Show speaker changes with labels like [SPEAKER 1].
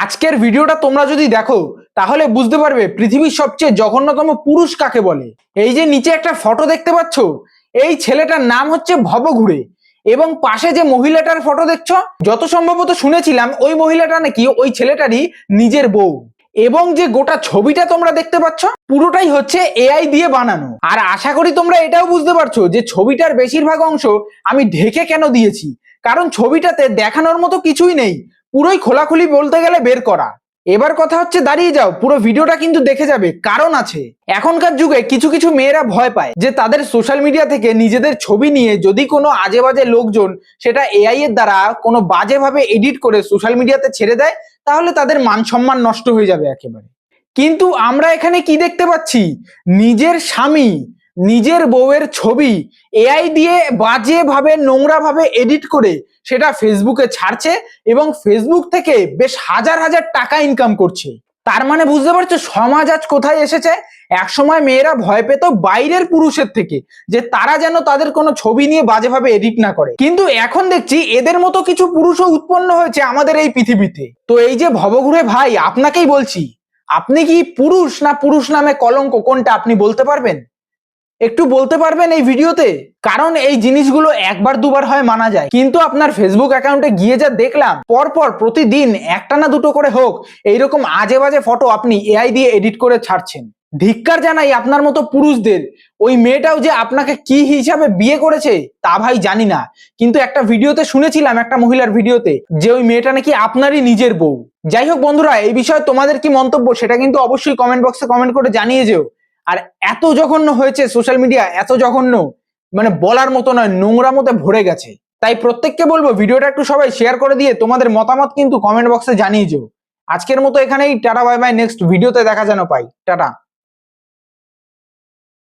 [SPEAKER 1] আজকের ভিডিওটা তোমরা যদি দেখো তাহলে বুঝতে পারবে পৃথিবীর সবচেয়ে জঘন্যতম পুরুষ কাকে বলে। এই যে নিচে একটা ফটো দেখতে পাচ্ছ, এই ছেলেটার নাম হচ্ছে ভবঘুরে, এবং পাশে যে মহিলাটার ফটো দেখছো, যত সম্ভবত শুনেছিলাম ওই মহিলাটা নাকি ওই ছেলেটারই নিজের বউ। এবং যে গোটা ছবিটা তোমরা দেখতে পাচ্ছ পুরোটাই হচ্ছে এআই দিয়ে বানানো। আর আশা করি তোমরা এটাও বুঝতে পারছো যে ছবিটার বেশিরভাগ অংশ আমি ঢেকে কেন দিয়েছি, কারণ ছবিটাতে দেখানোর মতো কিছুই নেই, পুরোই খোলাখুলি বলতে গেলে বের করা। এবার কথা হচ্ছে দাঁড়িয়ে যাও, পুরো ভিডিওটা কিন্তু দেখে যাবে, কারণ আছে। এখনকার যুগে কিছু কিছু মেয়েরা ভয় পায় যে তাদের সোশ্যাল মিডিয়া থেকে নিজেদের ছবি নিয়ে যদি কোনো আজে বাজে লোকজন সেটা এআই এর দ্বারা কোনো বাজেভাবে এডিট করে সোশ্যাল মিডিয়াতে ছেড়ে দেয়, তাহলে তাদের মান সম্মান নষ্ট হয়ে যাবে একেবারে। কিন্তু আমরা এখানে কি দেখতে পাচ্ছি, নিজের স্বামী নিজের বউয়ের ছবি এআই দিয়ে বাজেভাবে নোংরাভাবে এডিট করে সেটা ফেসবুকে ছাড়ছে এবং ফেসবুক থেকে বেশ হাজার হাজার টাকা ইনকাম করছে। তার মানে বুঝতে পারছো সমাজ আজ কোথায় এসেছে। একসময় মেয়েরা ভয় পেত বাইরের পুরুষের থেকে, যে তারা যেন তাদের কোনো ছবি নিয়ে বাজেভাবে এডিট না করে, কিন্তু এখন দেখছি এদের মতো কিছু পুরুষও উৎপন্ন হয়েছে আমাদের এই পৃথিবীতে। তো এই যে ভবঘুরে ভাই, আপনাকেই বলছি, আপনি কি পুরুষ না পুরুষ নামে কলঙ্ক, কোনটা আপনি বলতে পারবেন? একটু বলতে পারবেন এই ভিডিওতে? কারণ এই জিনিসগুলো একবার দুবার হয় মানা যায়, কিন্তু আপনার ফেসবুক অ্যাকাউন্টে গিয়ে যা দেখলাম, পরপর প্রতিদিন একটা না দুটো করে হোক এইরকম আজে বাজে ফটো আপনি এআই দিয়ে এডিট করে ছাড়ছেন। ধিক্কার জানাই আপনার মতো পুরুষদের। ওই মেয়েটাও যে আপনাকে কি হিসাবে বিয়ে করেছে তা ভাই জানি না, কিন্তু একটা ভিডিওতে শুনেছিলাম, একটা মহিলার ভিডিওতে, যে ওই মেয়েটা নাকি আপনারই নিজের বউ। যাই হোক বন্ধুরা, এই বিষয়ে তোমাদের কি মন্তব্য সেটা কিন্তু অবশ্যই কমেন্ট বক্সে কমেন্ট করে জানিয়ে যেও। আর এত জঘন্য হয়েছে সোশ্যাল মিডিয়া, এত জঘন্য মানে বলার মতো নয়, নোংরা মতো ভরে গেছে। তাই প্রত্যেককে বলবো ভিডিওটা একটু সবাই শেয়ার করে দিয়ে তোমাদের মতামত কিন্তু কমেন্ট বক্সে জানিয়ে যেও। আজকের মতো এখানেই, টাটা বাই বাই, নেক্সট ভিডিওতে দেখা যেন পাই, টাটা।